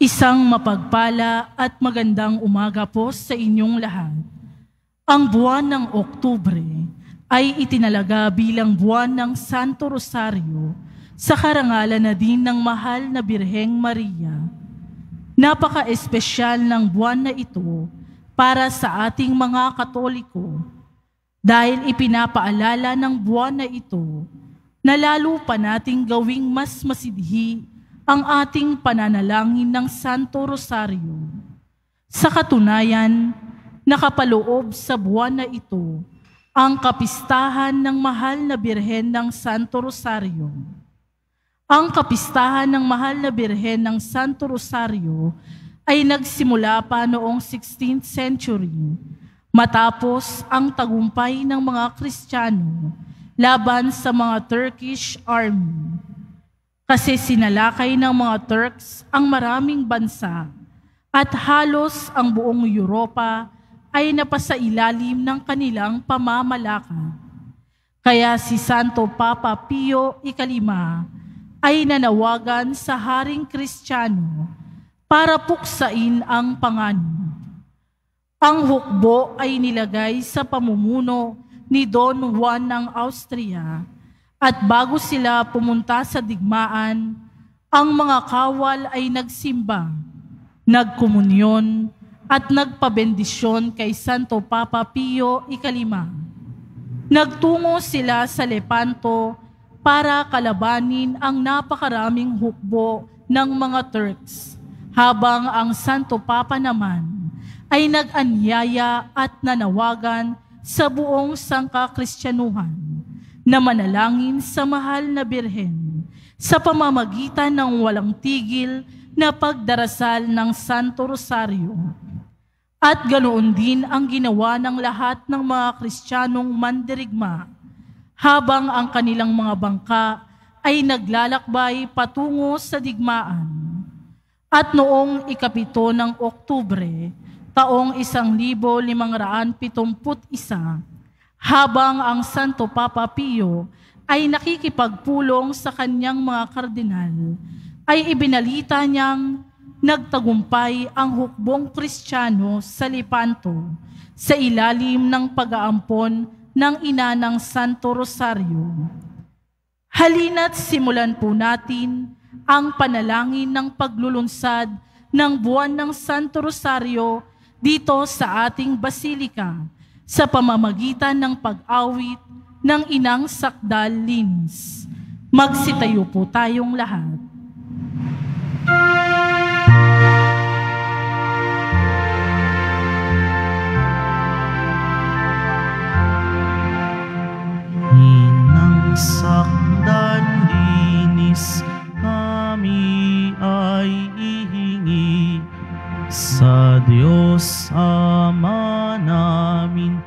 Isang mapagpala at magandang umaga po sa inyong lahat. Ang buwan ng Oktubre ay itinalaga bilang buwan ng Santo Rosario sa karangalan na din ng mahal na Birheng Maria. Napaka-espesyal ng buwan na ito para sa ating mga Katoliko dahil ipinapaalala ng buwan na ito na lalo pa nating gawing mas masidhi ang ating pananalangin ng Santo Rosario. Sa katunayan, nakapaloob sa buwan na ito ang kapistahan ng mahal na Birhen ng Santo Rosario. Ang kapistahan ng mahal na Birhen ng Santo Rosario ay nagsimula pa noong 16th century matapos ang tagumpay ng mga Kristiyano laban sa mga Turkish army. Kasi sinalakay ng mga Turks ang maraming bansa at halos ang buong Europa ay napasailalim ng kanilang pamamalakad. Kaya si Santo Papa Pio IX ay nanawagan sa Haring Kristiyano para puksain ang panganib. Ang hukbo ay nilagay sa pamumuno ni Don Juan ng Austria. At bago sila pumunta sa digmaan, ang mga kawal ay nagsimba, nagkomunyon, at nagpabendisyon kay Santo Papa Pio IX. Nagtungo sila sa Lepanto para kalabanin ang napakaraming hukbo ng mga Turks, habang ang Santo Papa naman ay nag-anyaya at nanawagan sa buong sangka-Kristyanuhan na manalangin sa mahal na Birhen sa pamamagitan ng walang tigil na pagdarasal ng Santo Rosario. At ganoon din ang ginawa ng lahat ng mga Kristiyanong mandirigma habang ang kanilang mga bangka ay naglalakbay patungo sa digmaan. At noong ika-7 ng Oktubre, taong 1571, habang ang Santo Papa Pio ay nakikipagpulong sa kanyang mga kardinal, ay ibinalita niyang nagtagumpay ang hukbong Kristiyano sa Lepanto sa ilalim ng pag-aampon ng Ina ng Santo Rosario. Halina't simulan po natin ang panalangin ng paglulunsad ng buwan ng Santo Rosario dito sa ating basilika, sa pamamagitan ng pag-awit ng Inang Sakdal Linis. Magsitayo po tayong lahat. Inang Sakdal Linis, kami ay ihingi sa Diyos Ama namin,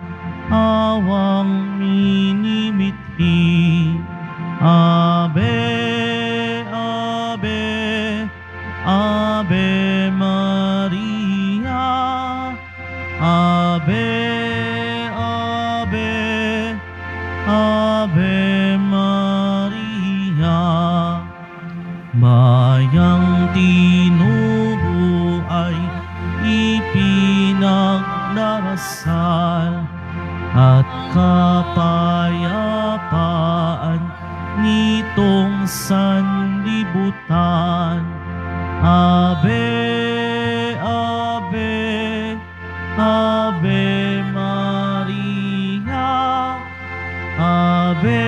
awang minimithi. Ave, Ave, Ave Maria. Ave, Ave, Ave Maria. Mayang tinubo ay ipinagdarasal at kapayapaan nitong sanlibutan. Ave, Ave, Ave Maria. Ave,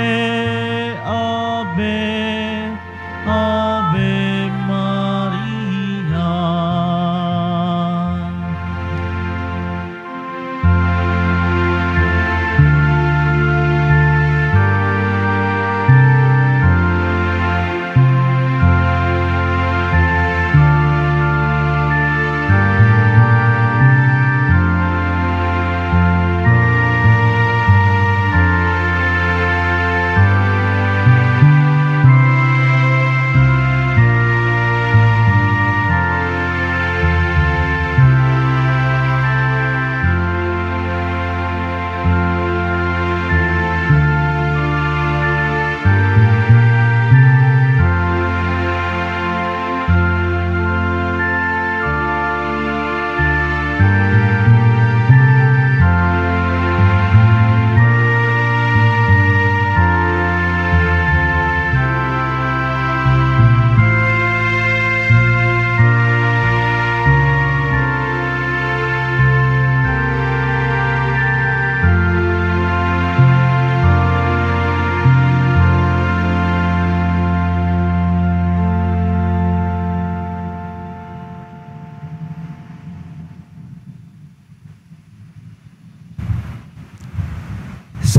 Ave, Ave Maria.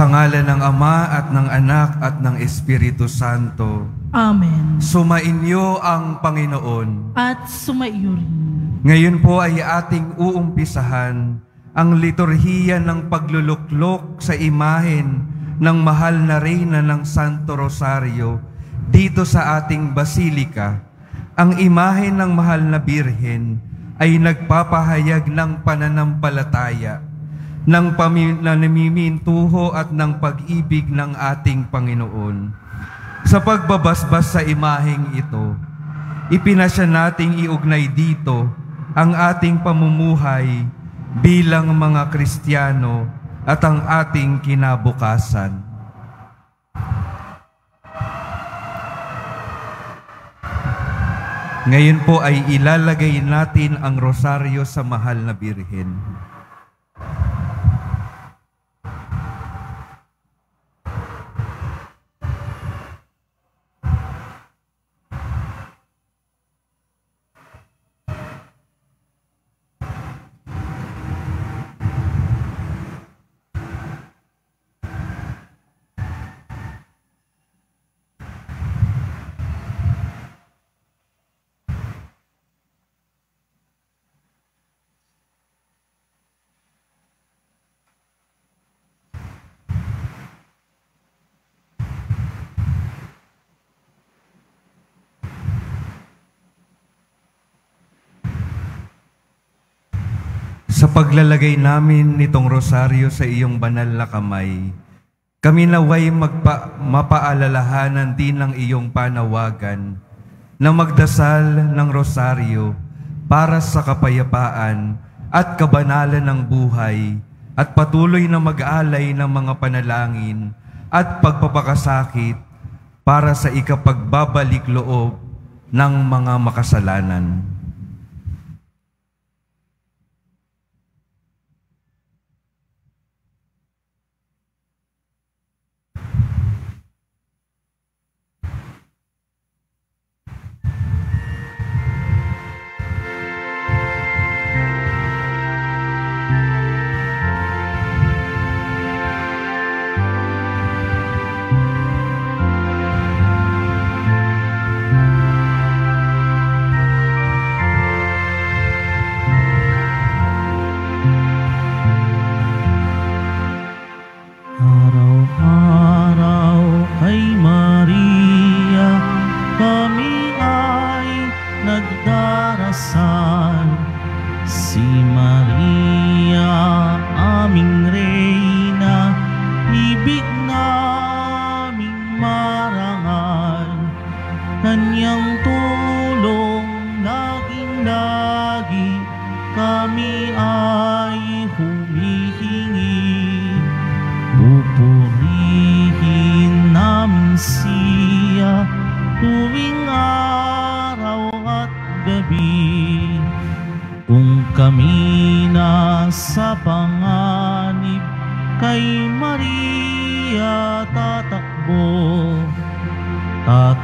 Sa ngalan ng Ama at ng Anak at ng Espiritu Santo. Amen. Sumainyo ang Panginoon. At sumaiyo rin. Ngayon po ay ating uumpisahan ang liturhiya ng pagluluklok sa imahen ng mahal na Reyna ng Santo Rosario dito sa ating basilika. Ang imahen ng mahal na Birhen ay nagpapahayag ng pananampalataya, ng namimintuho at ng pag-ibig ng ating Panginoon. Sa pagbabasbas sa imaheng ito, ipinasya nating iugnay dito ang ating pamumuhay bilang mga Kristiyano at ang ating kinabukasan. Ngayon po ay ilalagay natin ang rosaryo sa mahal na Birhen. Sa paglalagay namin nitong rosaryo sa iyong banal na kamay, kami naway mapaalalahanan din ng iyong panawagan na magdasal ng rosaryo para sa kapayapaan at kabanalan ng buhay at patuloy na mag-alay ng mga panalangin at pagpapakasakit para sa ikapagbabalik loob ng mga makasalanan.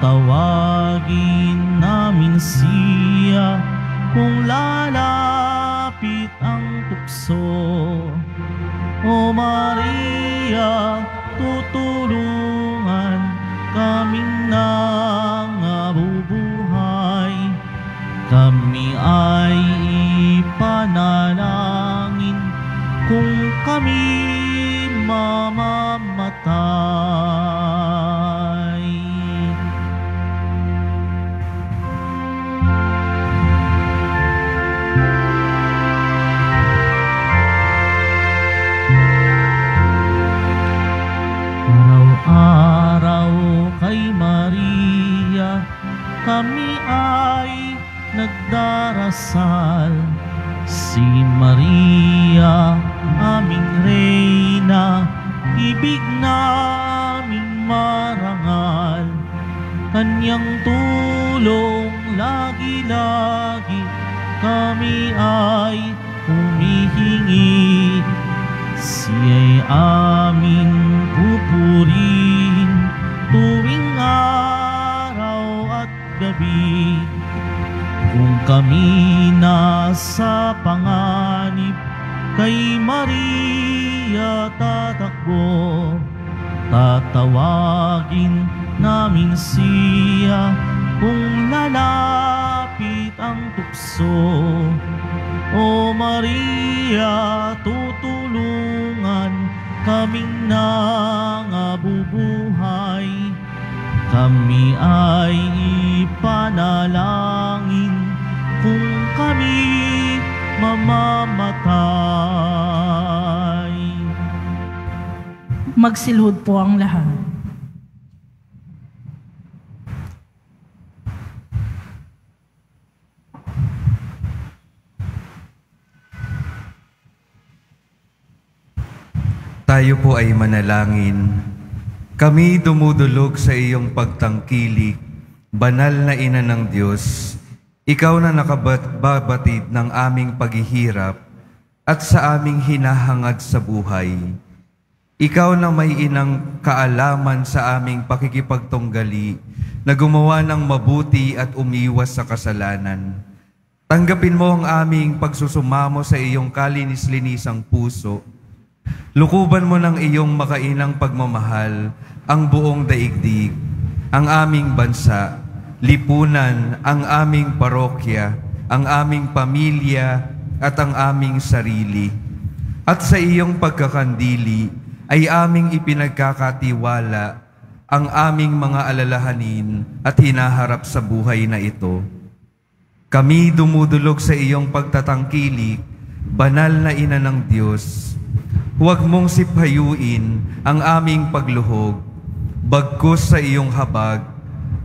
Tatawagin namin siya kung lalapit ang tukso. O Maria, tutulungan kaming nangabubuhay. Kami ay ipanalangin kung kami mamamatay. Araw-araw kay Maria, kami ay nagdarasal. Si Maria, aming Reyna, ibig naming marangal. Kanyang tulong lagi-lagi kami ay humihingi. Siya'y aming pupurihin tuwing araw at gabi. Kung kami nasa panganib, kay Maria tatakbo. tatawagin namin siya kung lalapit ang tukso. O Maria, tutulungan kaming nangabubuhay. Kami ay ipanalangin kung kami mamamatay. Magsilhod po ang lahat. Tayo po ay manalangin. Kami dumudulog sa iyong pagtangkilik, banal na ina ng Diyos. Ikaw na nakababatid ng aming paghihirap at sa aming hinahangad sa buhay. Ikaw na may inang kaalaman sa aming pakikipagtunggali na gumawa ng mabuti at umiwas sa kasalanan. Tanggapin mo ang aming pagsusumamo sa iyong kalinis-linisang puso. Lukuban mo ng iyong makainang pagmamahal ang buong daigdig, ang aming bansa, lipunan, ang aming parokya, ang aming pamilya at ang aming sarili. At sa iyong pagkakandili ay aming ipinagkakatiwala ang aming mga alalahanin at hinaharap sa buhay na ito. Kami dumudulog sa iyong pagtatangkilik, banal na ina ng Diyos. Huwag mong siphayuin ang aming pagluhog, bagkus sa iyong habag.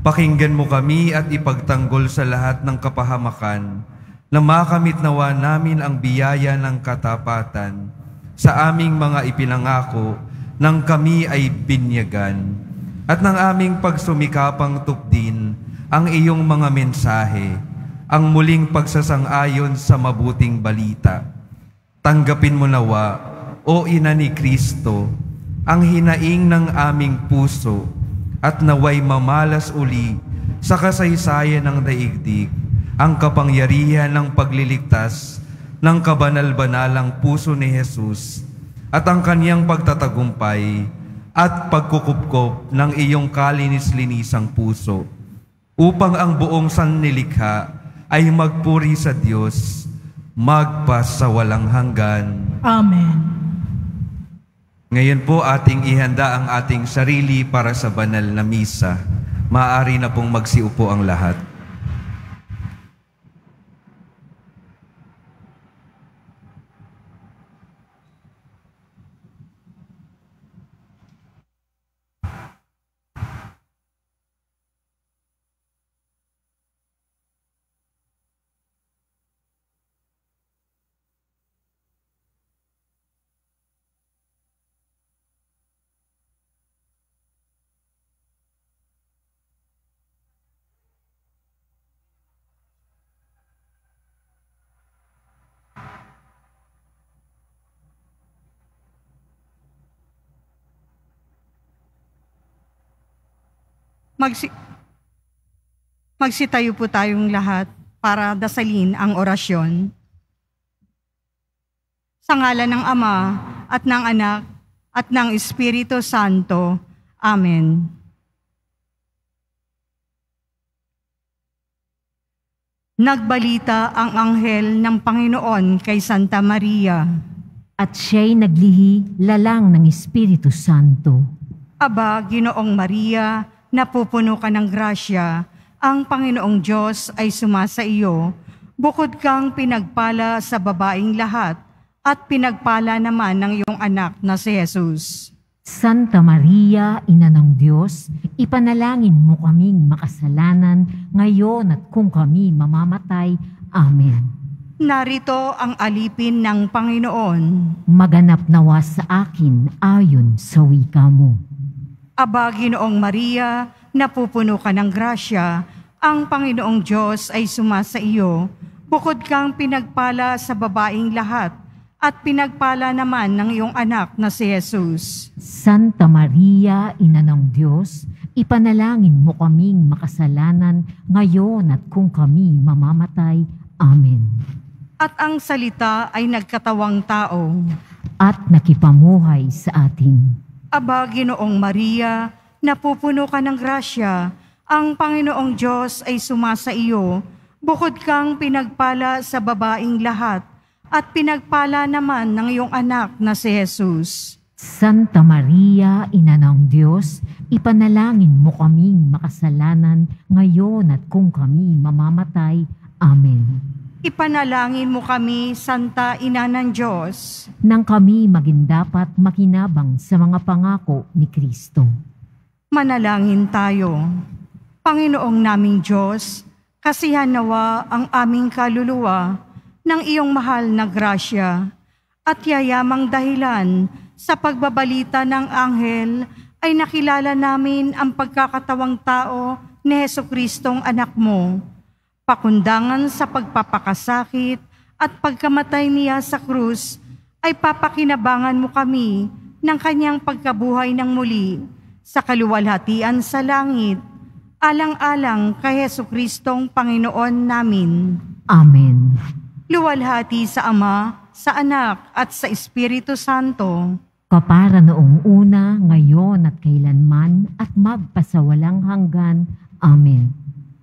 Pakinggan mo kami at ipagtanggol sa lahat ng kapahamakan, na makamit nawa namin ang biyaya ng katapatan sa aming mga ipinangako nang kami ay binyagan, at ng aming pagsumikapang tupdin ang iyong mga mensahe, ang muling pagsasang-ayon sa mabuting balita. Tanggapin mo nawa, O Ina ni Kristo, ang hinaing ng aming puso at naway mamalas uli sa kasaysayan ng daigdig ang kapangyarihan ng pagliligtas ng kabanal-banalang puso ni Jesus at ang kaniyang pagtatagumpay at pagkukupkop ng iyong kalinis-linisang puso upang ang buong sannilikha ay magpuri sa Diyos magpasawalang hanggan. Amen. Ngayon po ating ihanda ang ating sarili para sa banal na misa. Maaari na pong magsiupo ang lahat. Magsitayo po tayong lahat para dasalin ang orasyon. Sa ngalan ng Ama at ng Anak at ng Espiritu Santo. Amen. Nagbalita ang anghel ng Panginoon kay Santa Maria. At siya'y naglihi lalang ng Espiritu Santo. Aba, Ginoong Maria, napupuno ka ng grasya, ang Panginoong Diyos ay sumasa iyo. Bukod kang pinagpala sa babaing lahat, at pinagpala naman ng iyong anak na si Jesus. Santa Maria, Ina ng Diyos, ipanalangin mo kaming makasalanan ngayon at kung kami mamamatay. Amen. Narito ang alipin ng Panginoon. Maganap nawa sa akin ayon sa wika mo. Aba, Ginoong Maria, napupuno ka ng grasya, ang Panginoong Diyos ay sumasa iyo. Bukod kang pinagpala sa babaing lahat, at pinagpala naman ng iyong anak na si Jesus. Santa Maria, Ina ng Diyos, ipanalangin mo kaming makasalanan ngayon at kung kami mamamatay. Amen. At ang salita ay nagkatawang tao. At nakipamuhay sa atin. Aba, Ginoong Maria, napupuno ka ng grasya, ang Panginoong Diyos ay sumasa iyo. Bukod kang pinagpala sa babaing lahat, at pinagpala naman ng iyong anak na si Jesus. Santa Maria, Ina ng Diyos, ipanalangin mo kaming makasalanan ngayon at kung kami mamamatay. Amen. Ipanalangin mo kami, Santa Ina ng Diyos, Nang kami maging dapat makinabang sa mga pangako ni Kristo. manalangin tayo. Panginoong naming Diyos, kasihan nawa ang aming kaluluwa ng iyong mahal na grasya at yayamang dahilan sa pagbabalita ng anghel ay nakilala namin ang pagkakatawang tao ni Jesucristong anak mo. Pakundangan sa pagpapakasakit at pagkamatay niya sa krus ay papakinabangan mo kami ng kanyang pagkabuhay ng muli sa kaluwalhatian sa langit, alang-alang kay Jesucristong Panginoon namin. Amen. Luwalhati sa Ama, sa Anak, at sa Espiritu Santo. Kapara noong una, ngayon at kailanman, at magpasawalang hanggan. Amen.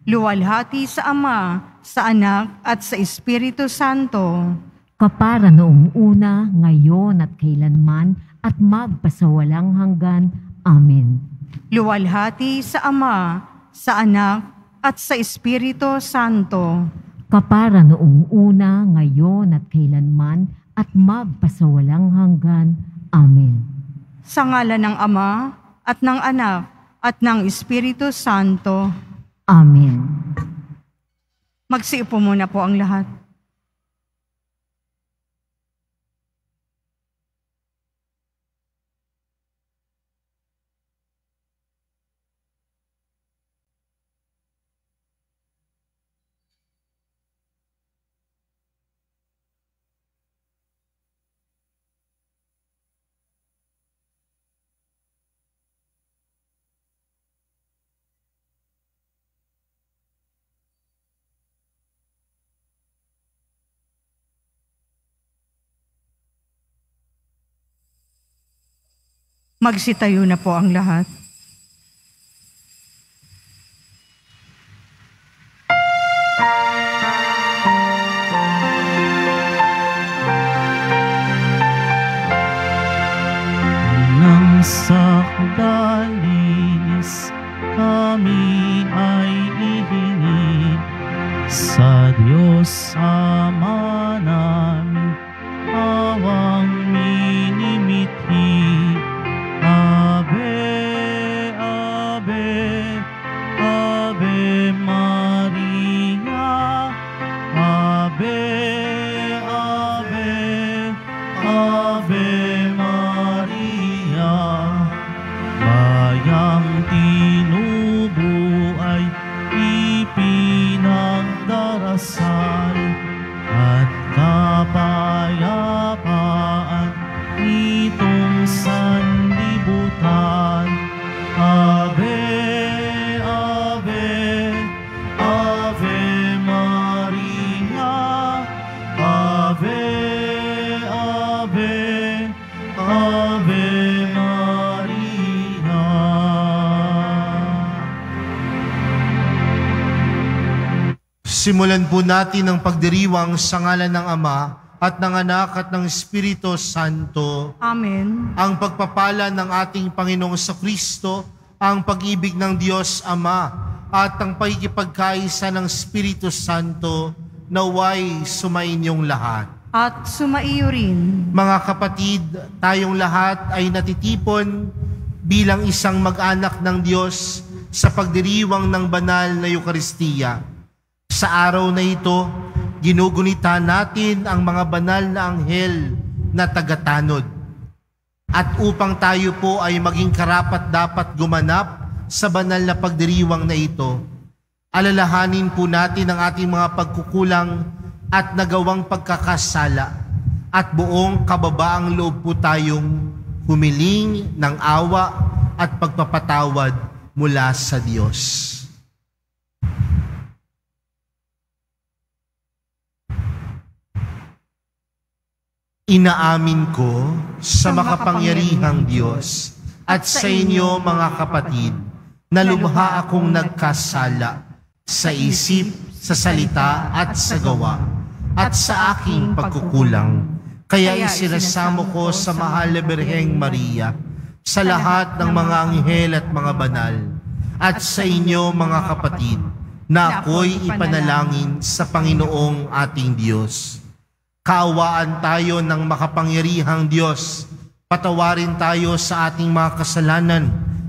Luwalhati sa Ama, sa Anak, at sa Espiritu Santo. Kapara noong una, ngayon at kailanman, at magpasawalang hanggan. Amen. Luwalhati sa Ama, sa Anak, at sa Espiritu Santo. Kapara noong una, ngayon at kailanman, at magpasawalang hanggan. Amen. Sa ngalan ng Ama, at ng Anak, at ng Espiritu Santo. Amen. Magsiupo muna po ang lahat. Magsitayo na po ang lahat. Nang sakdalis kami ay ihingi sa Diyos Ama namin, awang minimithi. Ave, Ave, Ave Maria, Ave, Ave, Ave Maria. Bayang tinubo ay ipinagdarasal at kapayapaan itong sanlibutan. Ave, Ave, Ave Maria, Ave, Ave, Ave Maria. Simulan po natin ang pagdiriwang sa ngalan ng Ama at ng Anak at ng Espiritu Santo. Amen. Ang pagpapala ng ating Panginoong Kristo, ang pag-ibig ng Diyos Ama, at ang pagkikipagkaisa ng Espiritu Santo, naway sumainyong lahat. At sumaiyo rin. Mga kapatid, tayong lahat ay natitipon bilang isang mag-anak ng Diyos sa pagdiriwang ng banal na Eukaristiya. Sa araw na ito, ginugunita natin ang mga banal na anghel na tagatanod. At upang tayo po ay maging karapat-dapat gumanap sa banal na pagdiriwang na ito, alalahanin po natin ang ating mga pagkukulang at nagawang pagkakasala, at buong kababaang loob po tayong humiling ng awa at pagpapatawad mula sa Diyos. Inaamin ko sa makapangyarihang Diyos at sa inyo mga kapatid, na lubha akong nagkasala sa isip, sa salita at sa gawa, at sa aking pagkukulang. Kaya isinasamo ko sa mahal na Birheng Maria, sa lahat ng mga anghel at mga banal, at sa inyo mga kapatid, na ako'y ipanalangin sa Panginoong ating Diyos. Kaawaan tayo ng makapangyarihang Diyos, patawarin tayo sa ating mga kasalanan,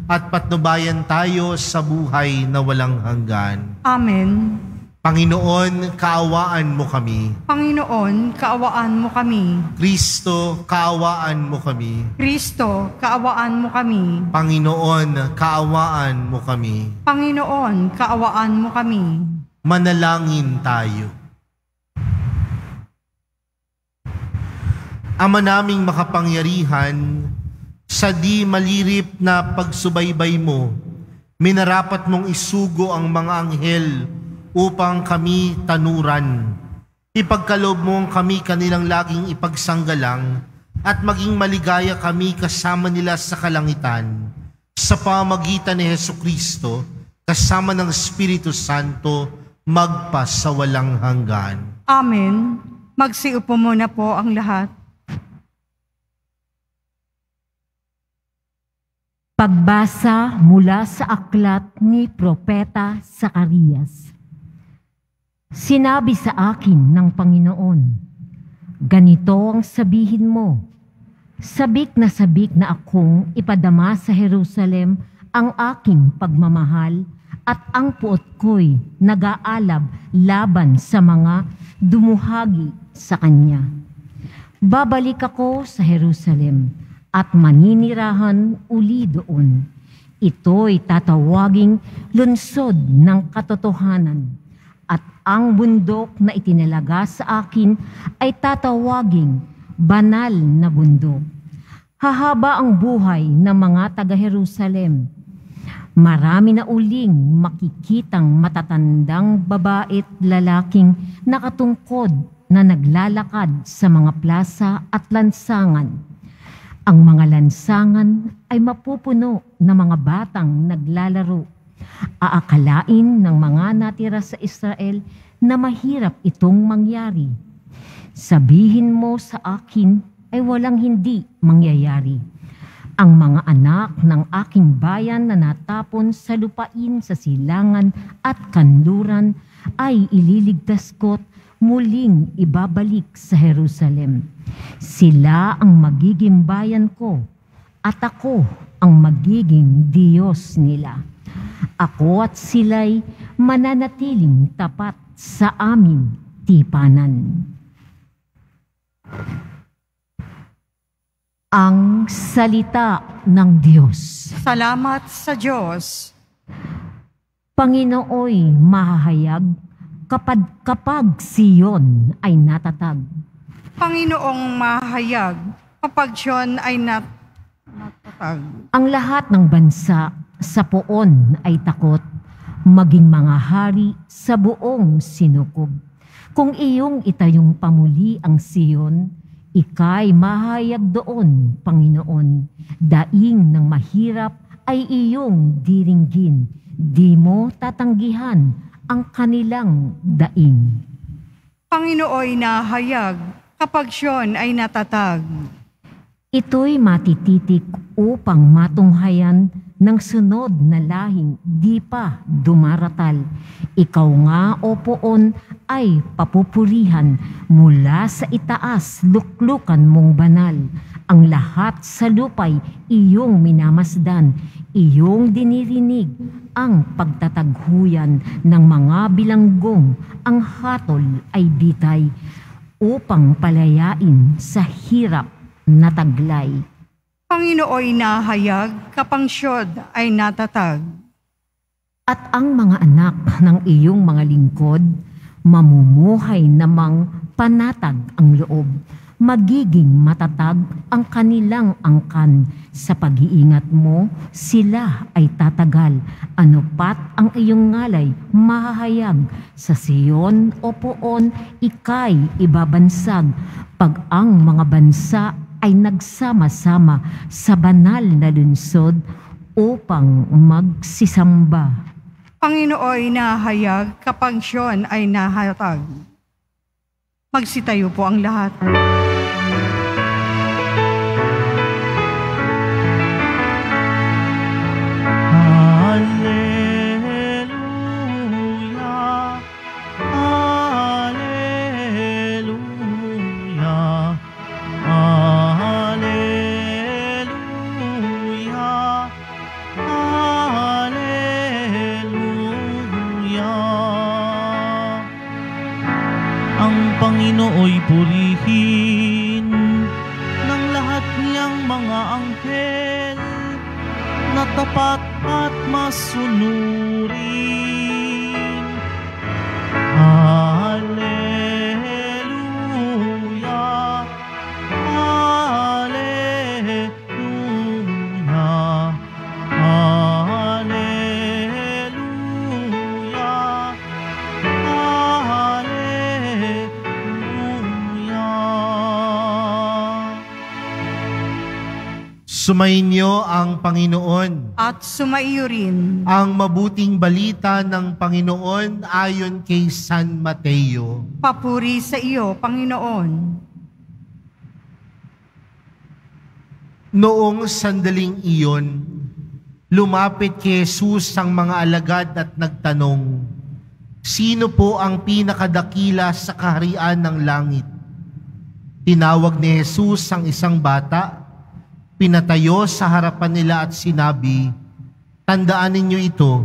at patnubayan tayo sa buhay na walang hanggan. Amen. Panginoon, kaawaan mo kami. Panginoon, kaawaan mo kami. Kristo, kaawaan mo kami. Kristo, kaawaan mo kami. Panginoon, kaawaan mo kami. Panginoon, kaawaan mo kami. Manalangin tayo. Ama naming makapangyarihan, sa di malirip na pagsubaybay mo, minarapat mong isugo ang mga anghel upang kami tanuran. Ipagkaloob mo kami kanilang laging ipagsanggalang at maging maligaya kami kasama nila sa kalangitan. Sa pamagitan ni Hesukristo, kasama ng Espiritu Santo, magpasawalang hanggan. Amen. Magsiupo muna po ang lahat. Pagbasa mula sa aklat ni Propeta Zacarias. Sinabi sa akin ng Panginoon, ganito ang sabihin mo, sabik na akong ipadama sa Jerusalem ang aking pagmamahal at ang puot ko'y nag-aalab laban sa mga dumuhagi sa kanya. Babalik ako sa Jerusalem at maninirahan uli doon. Ito'y tatawaging lungsod ng katotohanan, at ang bundok na itinalaga sa akin ay tatawaging banal na bundok. Hahaba ang buhay ng mga taga-Jerusalem. Marami na uling makikitang matatandang babae at lalaking nakatungkod na naglalakad sa mga plaza at lansangan. Ang mga lansangan ay mapupuno ng mga batang naglalaro. Aakalain ng mga natira sa Israel na mahirap itong mangyari. Sabihin mo sa akin ay walang hindi mangyayari. Ang mga anak ng aking bayan na natapon sa lupain sa silangan at kanluran ay ililigtas ko't muling ibabalik sa Jerusalem. Sila ang magiging bayan ko at ako ang magiging Diyos nila. Ako at sila'y mananatiling tapat sa aming tipanan. Ang salita ng Diyos. Salamat sa Diyos. Panginooy mahahayag kapag Siyon ay natatag. Panginoong mahayag kapag Siyon ay natatag. Ang lahat ng bansa sa poon ay takot, maging mga hari sa buong sinukob. Kung iyong itayong pamuli ang Siyon, ika'y mahayag doon, Panginoon. Daing ng mahirap ay iyong diringgin, di mo tatanggihan ang kanilang daing. Panginooy nahayag kapag Siyon ay natatag. Ito'y matititik upang matunghayan ng sunod na lahing di pa dumaratal. Ikaw nga, o poon, ay papupurihan mula sa itaas, luklukan mong banal. Ang lahat sa lupay iyong minamasdan, iyong dinirinig ang pagtataghuyan ng mga bilanggong. Ang hatol ay bitay upang palayain sa hirap na taglay. Panginooy nahayag kapag Siyon ay natatag. At ang mga anak ng iyong mga lingkod, mamumuhay namang panatag ang loob. Magiging matatag ang kanilang angkan. Sa pag-iingat mo, sila ay tatagal. Ano pat ang iyong ngalay, mahahayag. Sa Siyon o poon, ika'y ibabansag. Pag ang mga bansa ay nagsama-sama sa banal na lungsod upang magsisamba. Panginooy nahayag kapag siyon ay nahatag. Magsitayo po ang lahat. Hallelujah, hallelujah, hallelujah, hallelujah. Ang Panginooy purihin ng lahat niyang mga anghel na tapat at masunurin. Hallelujah, hallelujah, hallelujah, hallelujah. Sumainyo ang Panginoon. At sumaiyo rin. Ang mabuting balita ng Panginoon ayon kay San Mateo. Papuri sa iyo, Panginoon. Noong sandaling iyon, lumapit kay Jesus ang mga alagad at nagtanong, "Sino po ang pinakadakila sa kaharian ng langit?" Tinawag ni Jesus ang isang bata, pinatayo sa harapan nila at sinabi, "Tandaan ninyo ito,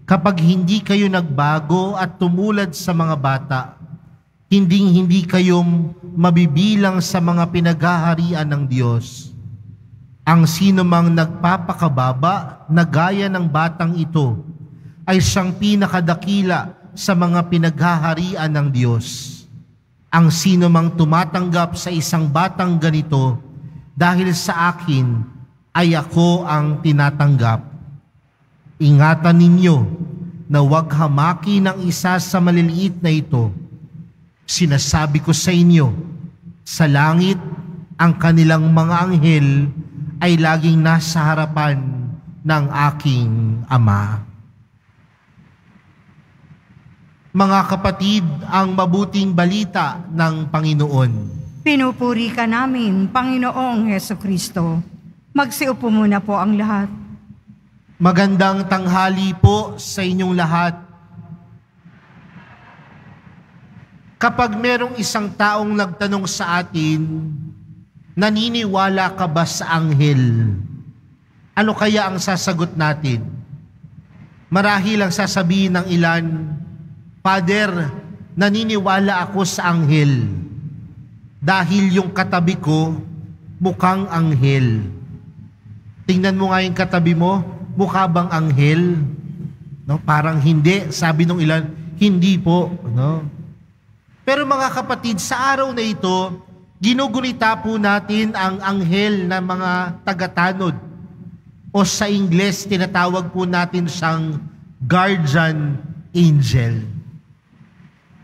kapag hindi kayo nagbago at tumulad sa mga bata, hindi kayo mabibilang sa mga pinaghaharian ng Diyos. Ang sino mang nagpapakababa na gaya ng batang ito ay siyang pinakadakila sa mga pinaghaharian ng Diyos. Ang sino mang tumatanggap sa isang batang ganito dahil sa akin ay ako ang tinatanggap. Ingatan ninyo na huwag hamaki ng isa sa maliliit na ito. Sinasabi ko sa inyo, sa langit ang kanilang mga anghel ay laging nasa harapan ng aking Ama." Mga kapatid, ang mabuting balita ng Panginoon. Pinupuri ka namin, Panginoong Hesukristo. Magsiupo muna po ang lahat. Magandang tanghali po sa inyong lahat. Kapag merong isang taong nagtanong sa atin, naniniwala ka ba sa anghel? Ano kaya ang sasagot natin? Marahil ang sasabihin ng ilan, "Father, naniniwala ako sa anghel dahil yung katabi ko mukhang anghel." Tingnan mo nga yung katabi mo, mukha bang anghel? No, parang hindi. Sabi ng ilan, hindi po. No? Pero mga kapatid, sa araw na ito, ginugunita po natin ang anghel na mga tagatanod. O sa Ingles, tinatawag po natin siyang guardian angel.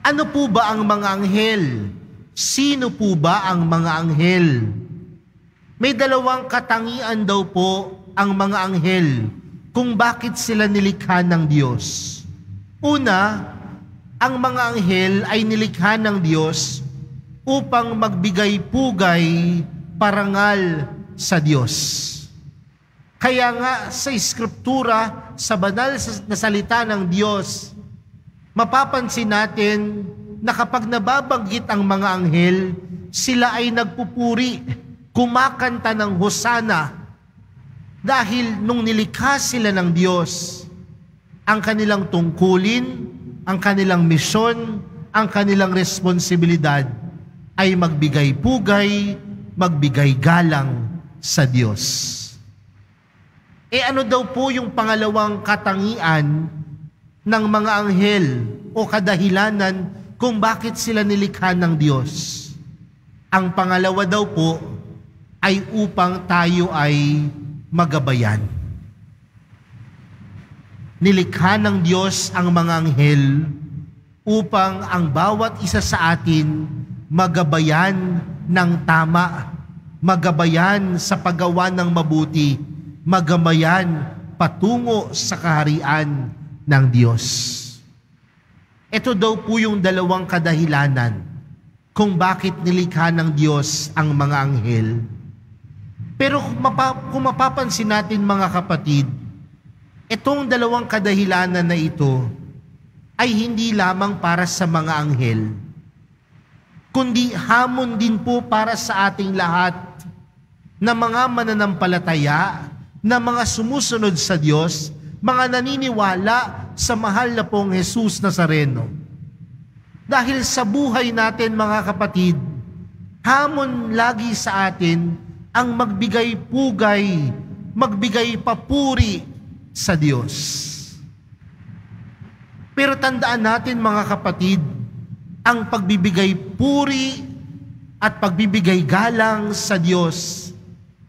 Ano po ba ang mga anghel? Sino po ba ang mga anghel? May dalawang katangian daw po ang mga anghel kung bakit sila nilikha ng Diyos. Una, ang mga anghel ay nilikha ng Diyos upang magbigay pugay, parangal sa Diyos. Kaya nga sa Eskriptura, sa banal na salita ng Diyos, mapapansin natin na kapag nababanggit ang mga anghel, sila ay nagpupuri, kumakanta ng hosana, dahil nung nilikha sila ng Diyos, ang kanilang tungkulin, ang kanilang misyon, ang kanilang responsibilidad ay magbigay pugay, magbigay galang sa Diyos. Ano daw po yung pangalawang katangian ng mga anghel o kadahilanan kung bakit sila nilikha ng Diyos? Ang pangalawa daw po ay upang tayo ay magabayan. Nilikha ng Diyos ang mga anghel upang ang bawat isa sa atin magabayan ng tama, magabayan sa paggawa ng mabuti, magabayan patungo sa kaharian ng Diyos. Ito daw po yung dalawang kadahilanan kung bakit nilikha ng Diyos ang mga anghel. Pero kung mapapansin natin mga kapatid, itong dalawang kadahilanan na ito ay hindi lamang para sa mga anghel, kundi hamon din po para sa ating lahat na mga mananampalataya, na mga sumusunod sa Diyos, mga naniniwala sa mahal na pong Jesus Nazareno. Dahil sa buhay natin mga kapatid, hamon lagi sa atin ang magbigay pugay, magbigay papuri sa Diyos. Pero tandaan natin mga kapatid, ang pagbibigay puri at pagbibigay galang sa Diyos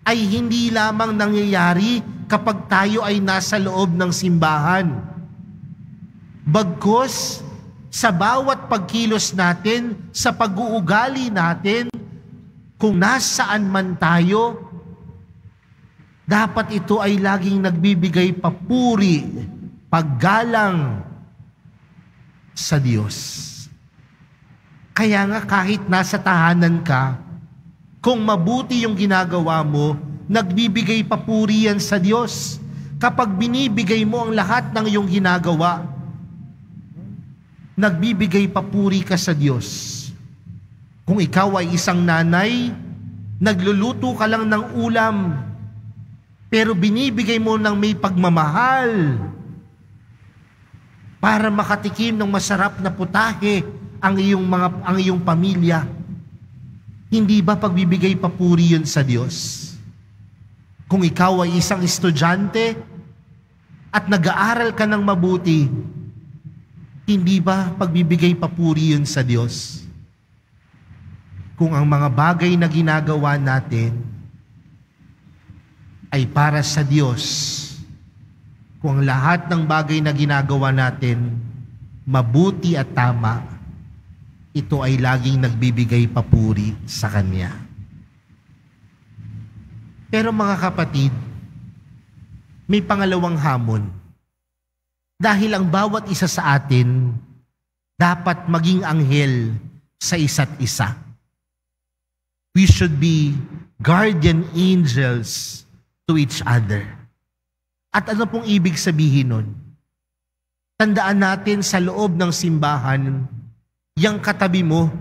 ay hindi lamang nangyayari kapag tayo ay nasa loob ng simbahan. Bagkus, sa bawat pagkilos natin, sa pag-uugali natin, kung nasaan man tayo, dapat ito ay laging nagbibigay papuri, paggalang sa Diyos. Kaya nga kahit nasa tahanan ka, kung mabuti yung ginagawa mo, nagbibigay papuri yan sa Diyos. Kapag binibigay mo ang lahat ng iyong ginagawa, nagbibigay papuri ka sa Diyos. Kung ikaw ay isang nanay, nagluluto ka lang ng ulam, pero binibigay mo ng may pagmamahal para makatikim ng masarap na putahe ang iyong pamilya. Hindi ba pagbibigay papuri yun sa Diyos? Kung ikaw ay isang estudyante at nag-aaral ka ng mabuti, hindi ba pagbibigay papuri yun sa Diyos? Kung ang mga bagay na ginagawa natin ay para sa Diyos, kung ang lahat ng bagay na ginagawa natin mabuti at tama, ito ay laging nagbibigay papuri sa Kanya. Pero mga kapatid, may pangalawang hamon. Dahil ang bawat isa sa atin dapat maging anghel sa isa't isa. We should be guardian angels to each other. At ano pong ibig sabihin nun? Tandaan natin sa loob ng simbahan, yang katabi mo,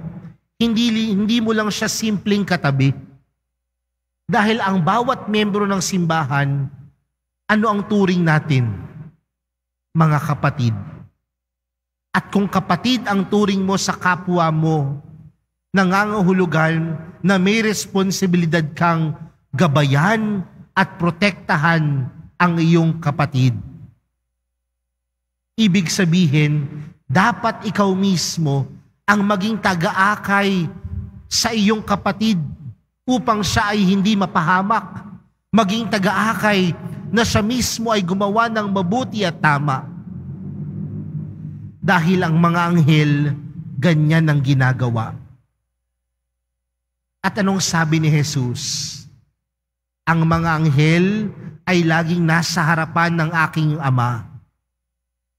hindi mo lang siya simpleng katabi. Dahil ang bawat membro ng simbahan, ano ang turing natin? Mga kapatid. At kung kapatid ang turing mo sa kapwa mo, nangangahulugan na may responsibilidad kang gabayan at protektahan ang iyong kapatid. Ibig sabihin, dapat ikaw mismo ang maging taga-akay sa iyong kapatid upang siya ay hindi mapahamak. Maging taga-akay na siya mismo ay gumawa ng mabuti at tama. Dahil ang mga anghel, ganyan ang ginagawa. At anong sabi ni Jesus? Ang mga anghel ay laging nasa harapan ng aking Ama.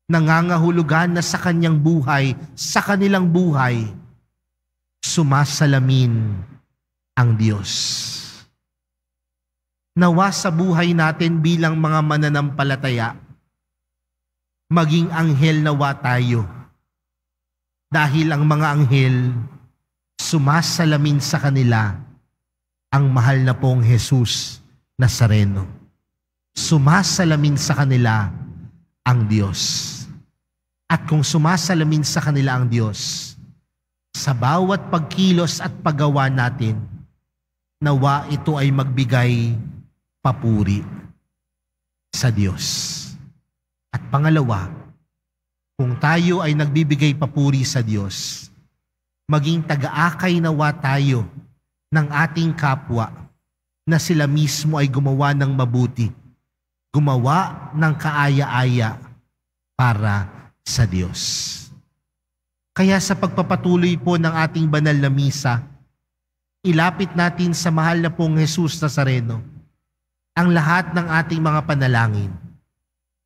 Nangangahulugan na sa kanyang buhay, sa kanilang buhay, sumasalamin ang Diyos. Nawa sa buhay natin bilang mga mananampalataya, maging anghel nawa tayo. Dahil ang mga anghel, sumasalamin sa kanila ang mahal na pong Jesus Nazareno. Sumasalamin sa kanila ang Diyos. At kung sumasalamin sa kanila ang Diyos, sa bawat pagkilos at paggawa natin, nawa ito ay magbigay papuri sa Diyos. At pangalawa, kung tayo ay nagbibigay papuri sa Diyos, maging taga-akay nawa tayo ng ating kapwa na sila mismo ay gumawa ng mabuti, gumawa ng kaaya-aya para sa Diyos. Kaya sa pagpapatuloy po ng ating banal na misa, ilapit natin sa mahal na pong Jesus Nazareno ang lahat ng ating mga panalangin.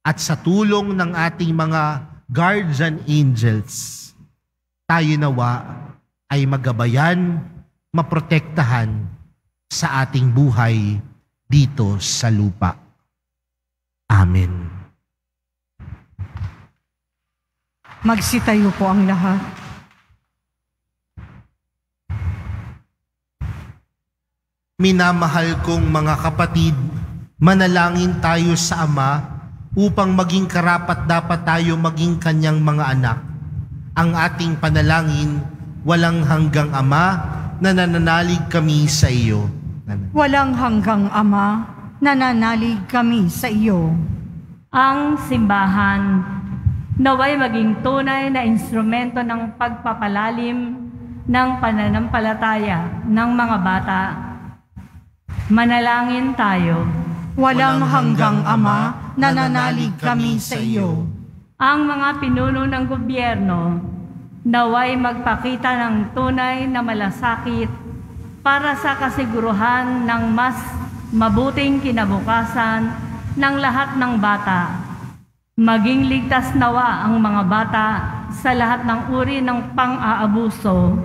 At sa tulong ng ating mga guardian angels, tayo nawa ay magabayan, maprotektahan sa ating buhay dito sa lupa. Amen. Magsitayo po ang lahat. Minamahal kong mga kapatid, manalangin tayo sa Ama upang maging karapat-dapat tayo maging kanyang mga anak. Ang ating panalangin, walang hanggang Ama, nananalig kami sa iyo. Walang hanggang Ama, nananalig kami sa iyo. Ang simbahan naway maging tunay na instrumento ng pagpapalalim ng pananampalataya ng mga bata. Manalangin tayo. Walang hanggang Ama, nananalig kami sa iyo. Ang mga pinuno ng gobyerno naway magpakita ng tunay na malasakit para sa kasiguruhan ng mas mabuting kinabukasan ng lahat ng bata. Maging ligtas nawa ang mga bata sa lahat ng uri ng pang-aabuso.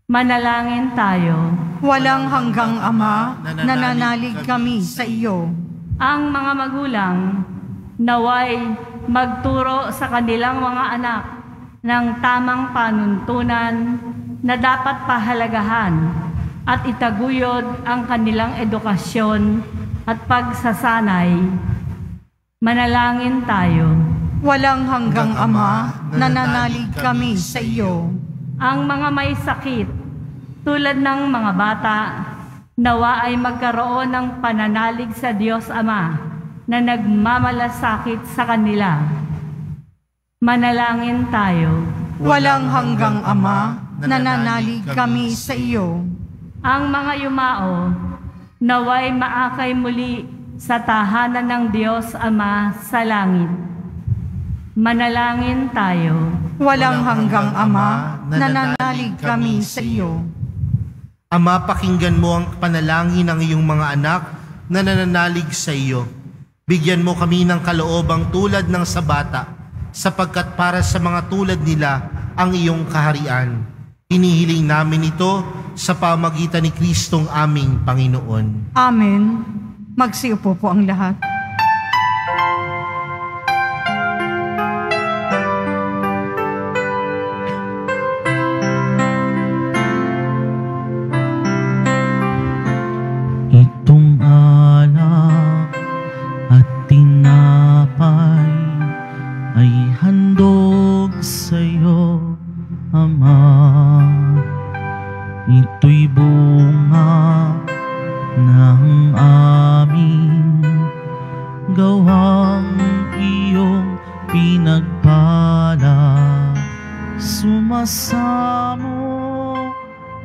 Manalangin tayo. Walang hanggang Ama, nananalig kami sa iyo. Ang mga magulang naway magturo sa kanilang mga anak ng tamang panuntunan na dapat pahalagahan at itaguyod ang kanilang edukasyon at pagsasanay. Manalangin tayo. Walang hanggang Ama, nananalig kami sa iyo. Ang mga may sakit, tulad ng mga bata, nawa ay magkaroon ng pananalig sa Diyos Ama na nagmamalasakit sa kanila. Manalangin tayo. Walang hanggang Ama, nananalig kami sa iyo. Ang mga yumao, naway maakay muli sa tahanan ng Diyos Ama sa langit. Manalangin tayo. Walang hanggang Ama, nananalig kami sa iyo. Ama, pakinggan mo ang panalangin ng iyong mga anak na nananalig sa iyo. Bigyan mo kami ng kaloobang tulad ng sa bata, sapagkat para sa mga tulad nila ang iyong kaharian. Hinihiling namin ito sa pamagitan ni Kristong aming Panginoon. Amen. Magsiupo po ang lahat. Itong alak at tinapay ay handog sa iyo, Ama. Ito'y bunga ng aming gawang iyong pinagpala. Sumasamo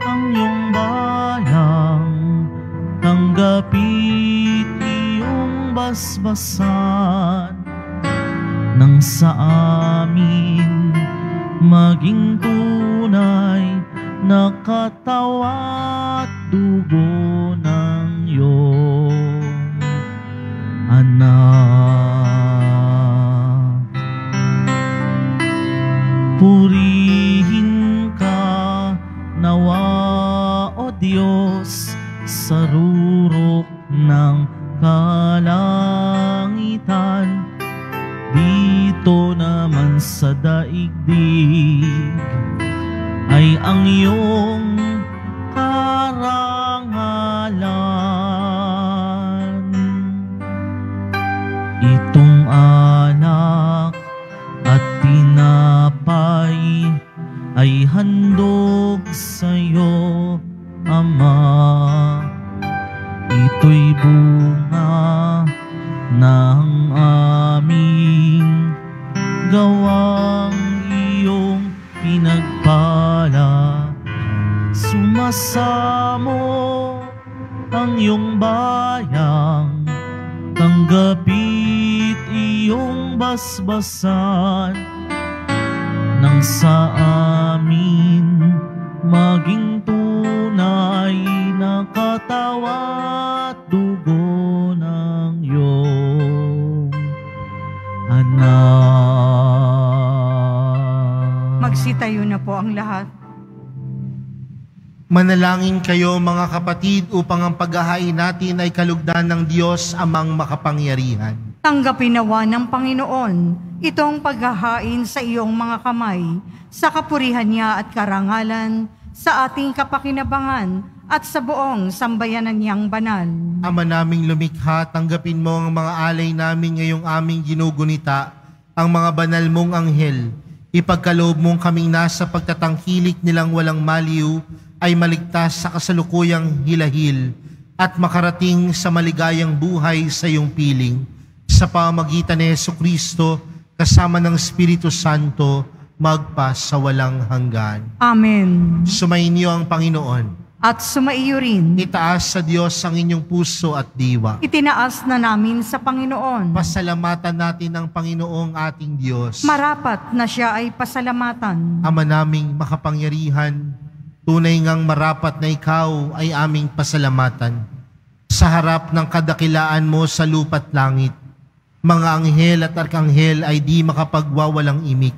ang iyong balang, tanggapit iyong basbasan, nang sa amin maging tunay na katawan at dugo ng iyong anak. Purihin ka nawa, O Diyos, sa rurok ng kalangitan, dito naman sa daigdig ay ang iyong karangalan. Itong anak at tinapay ay handog sa iyo, Ama. Ito'y bunga ng aming gawang iyong pinagpala. Sumasamo ang iyong bayang, tanggapit iyong basbasan, nang sa amin maging tunay Magsitayo na po ang lahat. Manalangin kayo mga kapatid upang ang paghahain natin ay kalugdan ng Diyos amang makapangyarihan. Tanggapin nawa ng Panginoon itong paghahain sa iyong mga kamay, sa kapurihan niya at karangalan, sa ating kapakinabangan at sa buong sambayanan niyang banal. Ama naming lumikha, tanggapin mo ang mga alay namin ngayong aming ginugunita, ang mga banal mong anghel. Ipagkaloob mong kaming nasa pagtatangkilik nilang walang maliw, ay maligtas sa kasalukuyang hilahil at makarating sa maligayang buhay sa iyong piling. Sa pamagitan ni Jesucristo, kasama ng Espiritu Santo, magpa sa walang hanggan. Amen. Sumainyo ang Panginoon. At sumaiyo rin. Itaas sa Diyos ang inyong puso at diwa. Itinaas na namin sa Panginoon. Pasalamatan natin ang Panginoong ating Diyos. Marapat na siya ay pasalamatan. Ama naming makapangyarihan, tunay ngang marapat na ikaw ay aming pasalamatan. Sa harap ng kadakilaan mo sa lupa't langit, mga anghel at arkanghel ay di makapagwawalang imik.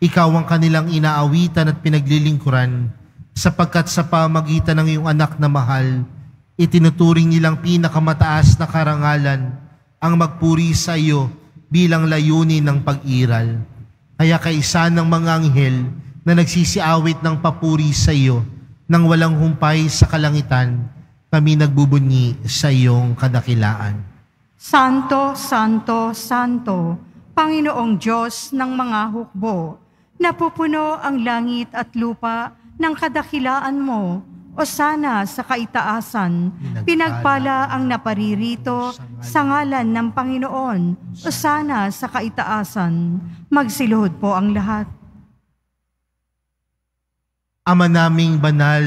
Ikaw ang kanilang inaawitan at pinaglilingkuran, sapagkat sa pamagitan ng iyong anak na mahal, itinuturing nilang pinakamataas na karangalan ang magpuri sa iyo bilang layunin ng pag-iral. Kaya kaisa ng mga anghel na nagsisiawit ng papuri sa iyo nang walang humpay sa kalangitan, kami nagbubunyi sa iyong kadakilaan. Santo, Santo, Santo, Panginoong Diyos ng mga hukbo, napupuno ang langit at lupa ng kadakilaan mo, o sana sa kaitaasan, pinagpala ang naparirito sa ngalan ng Panginoon, o sana sa kaitaasan, magsiluhod po ang lahat. Ama naming banal,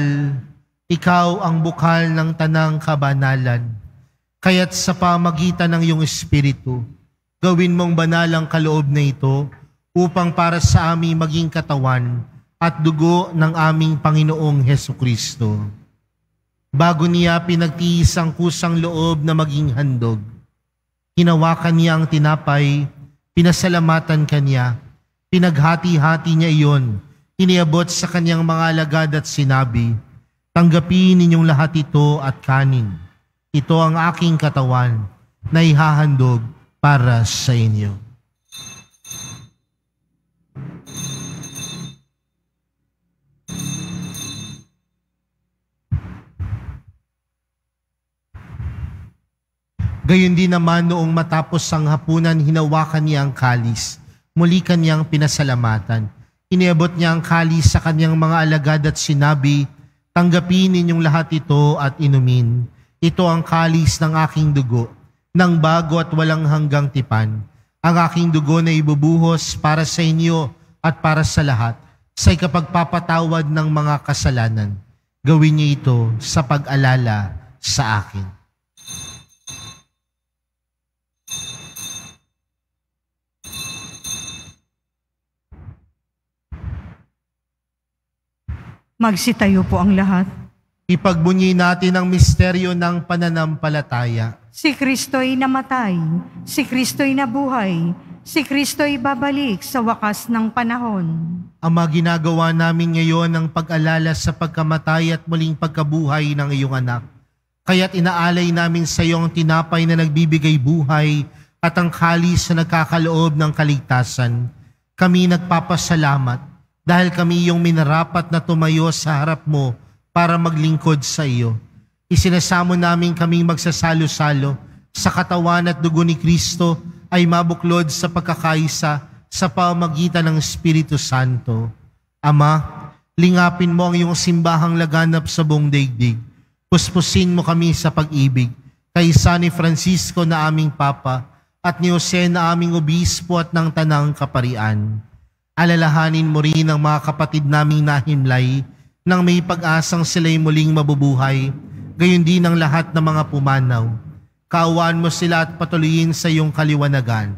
ikaw ang bukal ng tanang kabanalan. Kaya't sa pamagitan ng iyong Espiritu, gawin mong banal ang kaloob na ito upang para sa aming maging katawan at dugo ng aming Panginoong Hesukristo. Bago niya pinagtiis ang kusang loob na maging handog, hinawakan niya ang tinapay, pinasalamatan kanya, pinaghati-hati niya iyon, iniabot sa kanyang mga alagad at sinabi, "Tanggapin ninyong lahat ito at kanin. Ito ang aking katawan na ihahandog para sa inyo." Gayon din naman noong matapos ang hapunan, hinawakan niya ang kalis. Muli kanyang pinasalamatan. Iniabot niya ang kalis sa kanyang mga alagad at sinabi, "Tanggapin ninyong lahat ito at inumin. Ito ang kalis ng aking dugo, ng bago at walang hanggang tipan. Ang aking dugo na ibubuhos para sa inyo at para sa lahat, sa ikapagpapatawad ng mga kasalanan. Gawin niyo ito sa pag-alala sa akin." Magsitayo po ang lahat. Ipagbunyi natin ang misteryo ng pananampalataya. Si Kristo'y namatay, si Kristo'y nabuhay, si Kristo'y babalik sa wakas ng panahon. Ama, ginagawa namin ngayon ang pag-alala sa pagkamatay at muling pagkabuhay ng iyong anak. Kaya't inaalay namin sa iyo ang tinapay na nagbibigay buhay at ang kalis na nagkakaloob ng kaligtasan. Kami nagpapasalamat dahil kami iyong minarapat na tumayo sa harap mo para maglingkod sa iyo. Isinasamo namin kaming magsasalo-salo sa katawan at dugo ni Kristo ay mabuklod sa pagkakaisa sa pamagitan ng Espiritu Santo. Ama, lingapin mo ang iyong simbahang laganap sa buong daigdig. Puspusin mo kami sa pag-ibig, kaysa ni Francisco na aming Papa at ni Jose na aming Obispo at ng Tanang Kaparian. Alalahanin mo rin ang mga kapatid naming nahimlay nang may pag-asang sila'y muling mabubuhay, gayon din ang lahat ng mga pumanaw. Kaawaan mo sila at patuloyin sa iyong kaliwanagan.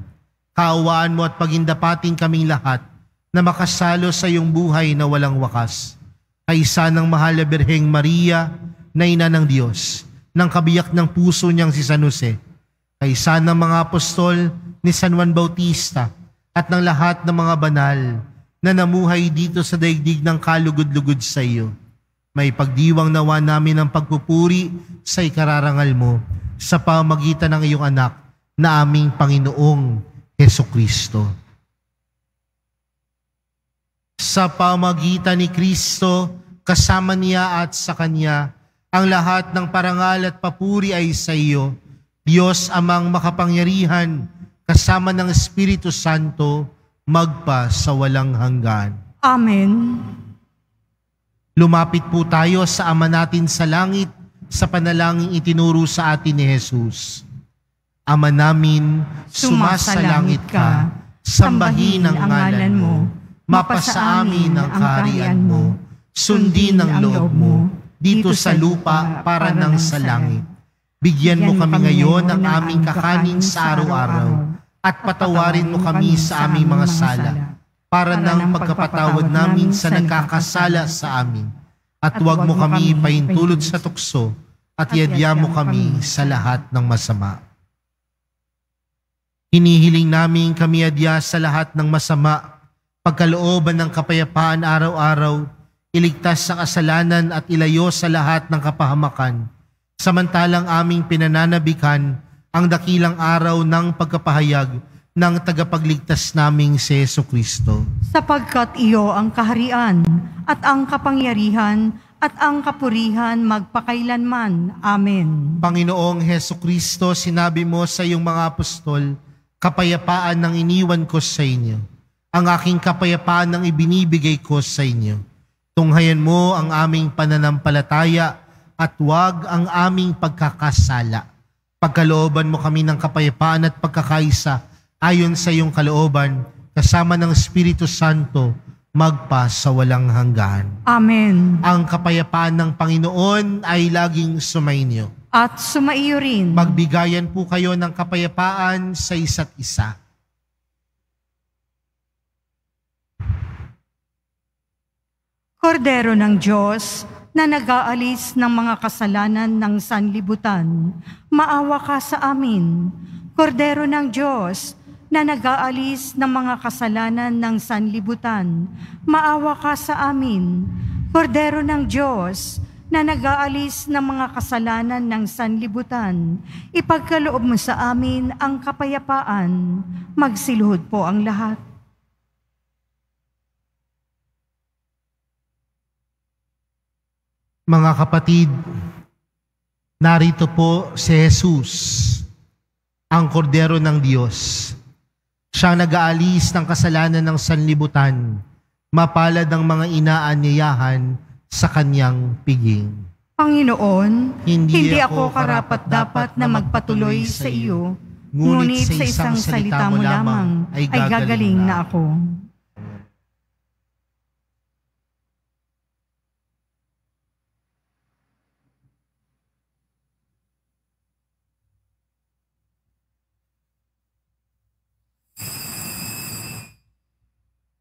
Kaawaan mo at pagindapating kaming lahat na makasalo sa iyong buhay na walang wakas. Kaisa ng mahal na Birheng Maria, na ina ng Diyos, ng kabiyak ng puso niyang si San Jose, kaisa ng mga apostol ni San Juan Bautista, at ng lahat ng mga banal, na namuhay dito sa daigdig ng kalugod-lugod sa iyo. May pagdiwang nawa namin ng pagpupuri sa ikararangal mo sa pamagitan ng iyong anak na aming Panginoong Hesukristo. Sa pamagitan ni Kristo, kasama niya at sa Kanya, ang lahat ng parangal at papuri ay sa iyo, Diyos amang makapangyarihan, kasama ng Espiritu Santo, magpa sa walang hanggan. Amen. Lumapit po tayo sa Ama natin sa langit sa panalangin itinuro sa atin ni Jesus. Ama namin, sumasalangit ka, sambahin ang ngalan mo, mapasa amin ang kaharian mo, sundin ang loob mo, dito sa lupa para ng sa langit. Bigyan mo kami ngayon ng aming kakanin sa araw-araw at patawarin mo kami sa aming mga sala para ng pagkapatawad namin sa nagkakasala sa amin. At huwag mo kami paintulot sa tukso at iadya mo kami sa lahat ng masama. Hinihiling namin kami adya sa lahat ng masama, pagkalooban ng kapayapaan araw-araw, iligtas sa kasalanan at ilayo sa lahat ng kapahamakan, samantalang aming pinananabikan ang dakilang araw ng pagkapahayag ng tagapagligtas naming si Jesucristo. Sapagkat iyo ang kaharian at ang kapangyarihan at ang kapurihan magpakailanman. Amen. Panginoong Jesucristo, sinabi mo sa iyong mga apostol, kapayapaan ang iniwan ko sa inyo. Ang aking kapayapaan ang ibinibigay ko sa inyo. Tunghayan mo ang aming pananampalataya at huwag ang aming pagkakasala. Pagkalooban mo kami ng kapayapaan at pagkakaisa ayon sa iyong kalooban, kasama ng Espiritu Santo, magpa sa walang hanggan. Amen. Ang kapayapaan ng Panginoon ay laging sumainyo. At sumaiyo rin. Magbigayan po kayo ng kapayapaan sa isa't isa. Kordero ng Diyos, na nag-aalis ng mga kasalanan ng sanlibutan, maawa ka sa amin. Kordero ng Diyos, na nag-aalis ng mga kasalanan ng sanlibutan, maawa ka sa amin. Kordero ng Diyos, na nag-aalis ng mga kasalanan ng sanlibutan, ipagkaloob mo sa amin ang kapayapaan. Magsiluhod po ang lahat. Mga kapatid, narito po si Jesus, ang kordero ng Diyos. Siyang nag-aalis ng kasalanan ng sanlibutan, mapalad ang mga inaanyayahan sa kanyang piging. Panginoon, hindi ako karapat-dapat na magpatuloy sa iyo, ngunit sa isang salita mo lamang ay gagaling na ako.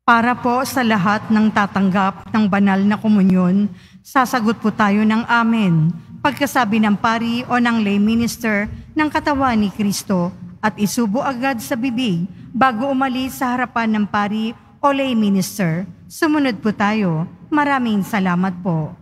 Para po sa lahat ng tatanggap ng banal na komunyon, sasagot po tayo ng amen. Pagkasabi ng pari o ng lay minister ng katawan ni Kristo at isubo agad sa bibig bago umalis sa harapan ng pari o lay minister. Sumunod po tayo. Maraming salamat po.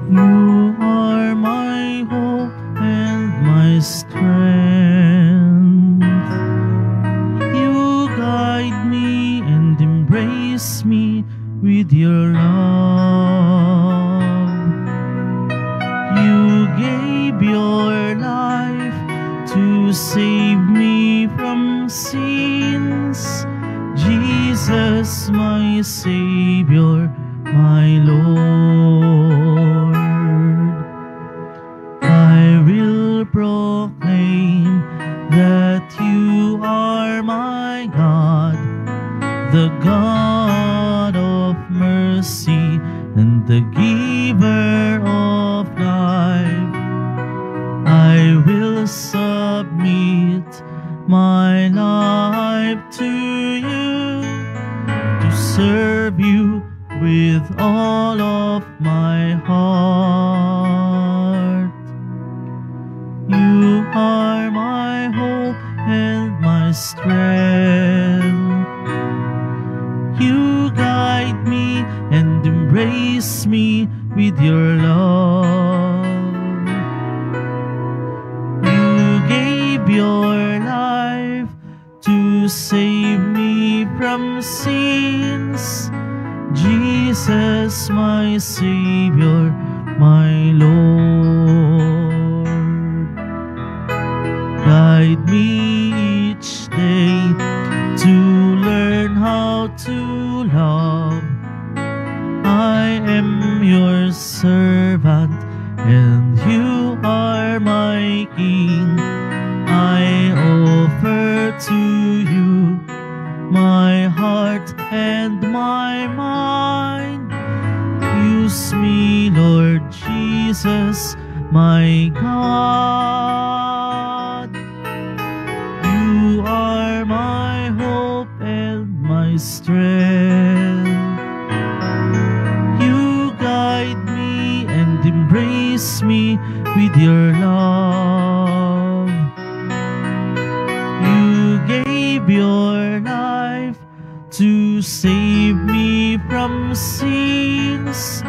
You are my hope and my strength. You guide me and embrace me with your love. You gave your life to save me from sins. Jesus, my Savior, my Lord. I will proclaim that you are my God, the God of mercy and the giver of life. I will submit my life to you, to serve you with all of my heart. You are my hope and my strength. You guide me and embrace me with your love. You gave your life to save me from sins. Jesus, my Savior, my Lord. Guide me each day to learn how to love. I am your servant and you are my King. I offer to you my heart and my mind. Use me, Lord Jesus, my God. You are my hope and my strength. You guide me and embrace me with your love. You gave your life to save me from sins.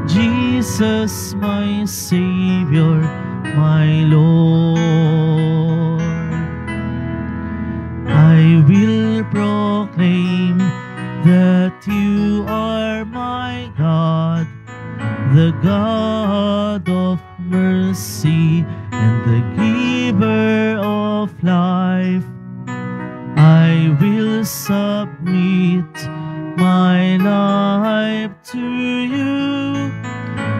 Jesus, my Savior, my Lord. I will proclaim that you are my God, the God of mercy and the giver of life. I will submit my life to you,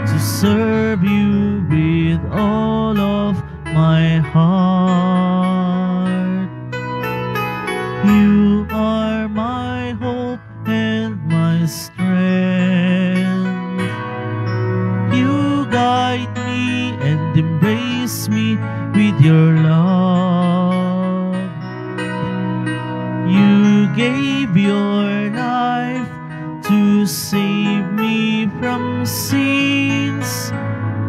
to serve you with all of my heart. You are my hope and my strength. You guide me and embrace me with your love. You gave your life to save me from sins.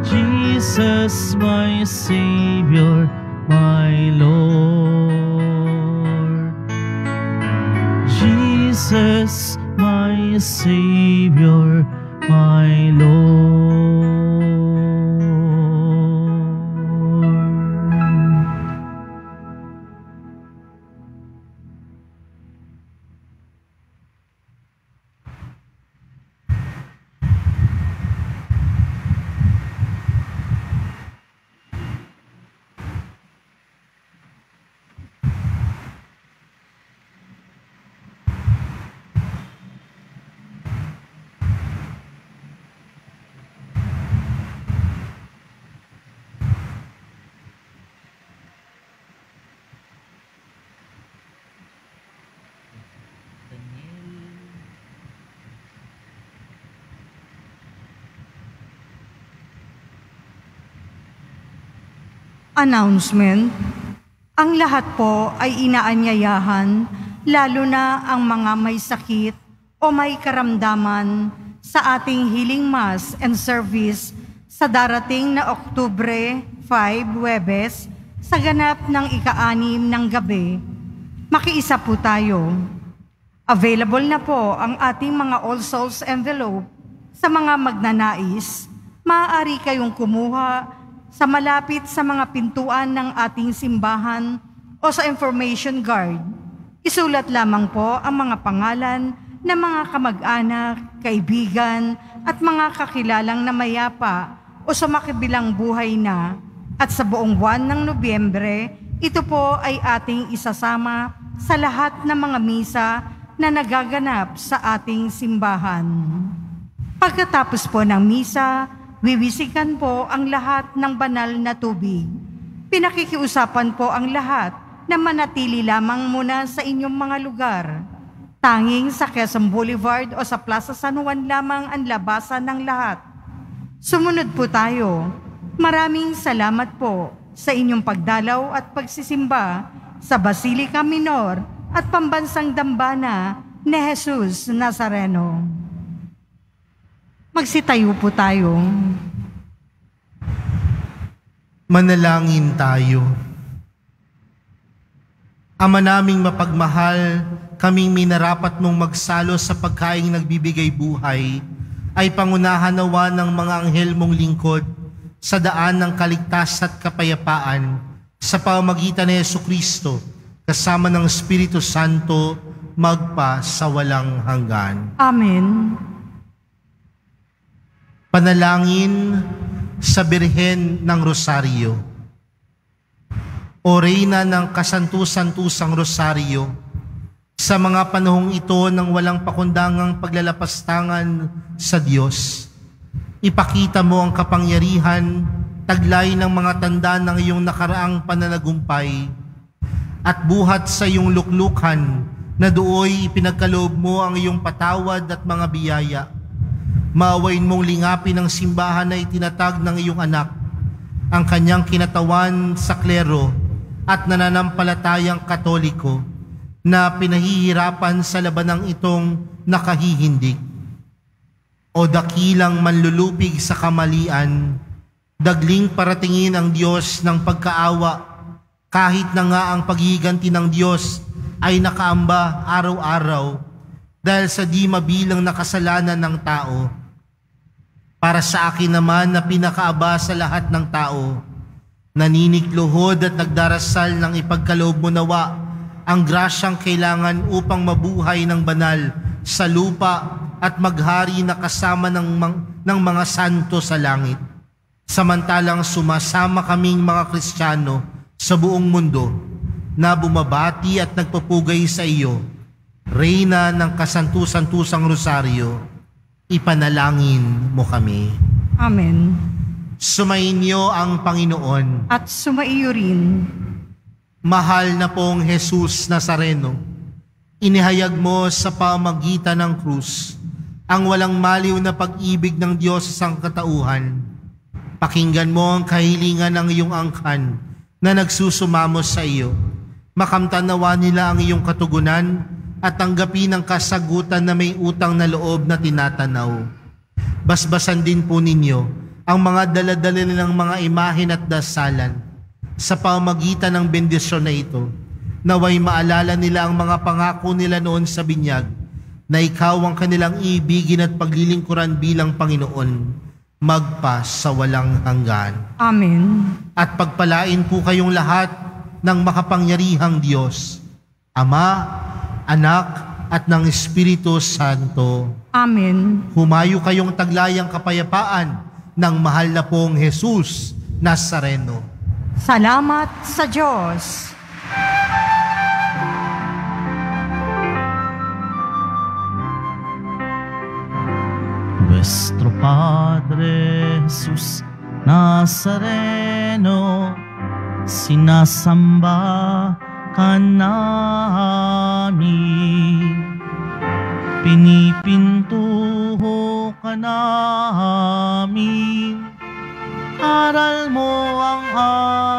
Jesus, my Savior, my Lord. Jesus, my Savior, my Lord. Announcement. Ang lahat po ay inaanyayahan, lalo na ang mga may sakit o may karamdaman sa ating healing mass and service sa darating na Oktubre 5, Huwebes, sa ganap ng ika-6 ng gabi. Makiisa po tayo. Available na po ang ating mga All Souls envelope sa mga magnanais. Maaari kayong kumuha sa malapit sa mga pintuan ng ating simbahan o sa information guard. Isulat lamang po ang mga pangalan ng mga kamag-anak, kaibigan at mga kakilalang namayapa o sumakibilang buhay na. At sa buong buwan ng Nobyembre, ito po ay ating isasama sa lahat ng mga misa na nagaganap sa ating simbahan. Pagkatapos po ng misa, wiwisikan po ang lahat ng banal na tubig. Pinakikiusapan po ang lahat na manatili lamang muna sa inyong mga lugar. Tanging sa Quezon Boulevard o sa Plaza San Juan lamang ang labasan ng lahat. Sumunod po tayo. Maraming salamat po sa inyong pagdalaw at pagsisimba sa Basilica Minor at Pambansang Dambana ni Jesus Nazareno. Magsitayo po tayo. Manalangin tayo. Ama naming mapagmahal, kaming minarapat mong magsalo sa pagkaing nagbibigay buhay, ay pangunahan nawa ng mga anghel mong lingkod sa daan ng kaligtasan at kapayapaan sa pamamagitan ni Jesucristo kasama ng Espiritu Santo magpa sa walang hanggan. Amen. Panalangin sa Birhen ng Rosario. O Reyna ng kasantu-santusang Rosario, sa mga panahong ito ng walang pakundangang paglalapastangan sa Diyos, ipakita mo ang kapangyarihan, taglay ng mga tanda ng iyong nakaraang pananagumpay, at buhat sa iyong luklukan na dooy ipinagkaloob mo ang iyong patawad at mga biyaya. Maawain mong lingapin ang simbahan na itinatag ng iyong anak, ang kanyang kinatawan sa klero at nananampalatayang Katoliko na pinahihirapan sa labanang itong nakahihindig. O dakilang manlulupig sa kamalian, dagling paratingin ang Diyos ng pagkaawa, kahit na nga ang paghihiganti ng Diyos ay nakaamba araw-araw dahil sa di mabilang na kasalanan ng tao. Para sa akin naman na pinakaaba sa lahat ng tao, naninikluhod at nagdarasal ng ipagkaloob mo nawa ang grasyang kailangan upang mabuhay ng banal sa lupa at maghari na kasama ng mga santo sa langit. Samantalang sumasama kaming mga Kristiyano sa buong mundo na bumabati at nagpupugay sa iyo, Reyna ng kasantu-santusang Rosario, ipanalangin mo kami. Amen. Sumainyo ang Panginoon. At sumaiyo rin. Mahal na pong Jesus Nazareno, inihayag mo sa pamagitan ng krus ang walang maliw na pag-ibig ng Diyos sa sangkatauhan. Pakinggan mo ang kahilingan ng iyong angkan na nagsusumamo sa iyo. Makamtan nawa nila ang iyong katugunan at tanggapin ang kasagutan na may utang na loob na tinatanaw. Basbasan din po ninyo ang mga daladala nilang mga imahen at dasalan. Sa pamagitan ng bendisyon na ito, naway maalala nila ang mga pangako nila noon sa binyag, na ikaw ang kanilang ibigin at paglilingkuran bilang Panginoon, magpa sa walang hanggan. Amen. At pagpalain po kayong lahat ng makapangyarihang Diyos, Ama, Anak, at ng Espiritu Santo. Amen. Humayo kayong taglayang kapayapaan ng mahal na pong Jesus Nazareno. Salamat sa Diyos. Nuestro Padre Jesus Nazareno, sinasamba ka namin, pinipintuho ka namin, aral mo ang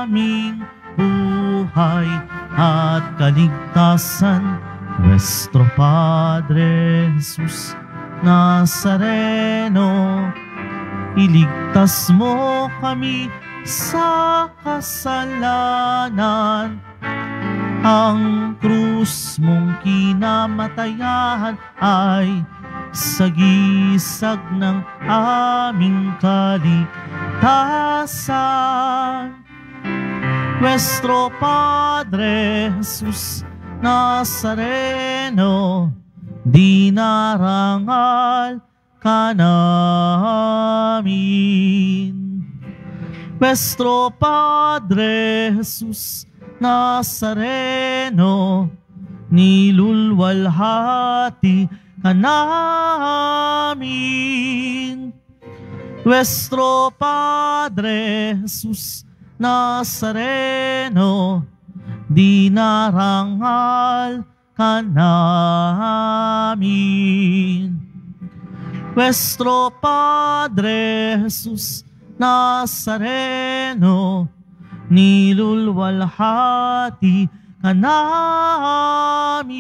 aming buhay at kaligtasan. Nuestro Padre Jesus Nazareno, iligtas mo kami sa kasalanan. Ang krus mong kinamatayan ay sagisag ng aming kaligtasan. Nuestro Padre Jesus Nazareno, dinarangal ka namin. Nuestro Padre Jesus Nazareno, nilulwalhati ka namin. Nuestro Padre Jesus Nazareno, dinarangal ka namin. Nuestro Padre Jesus Nazareno, nilulwalhati ka namin.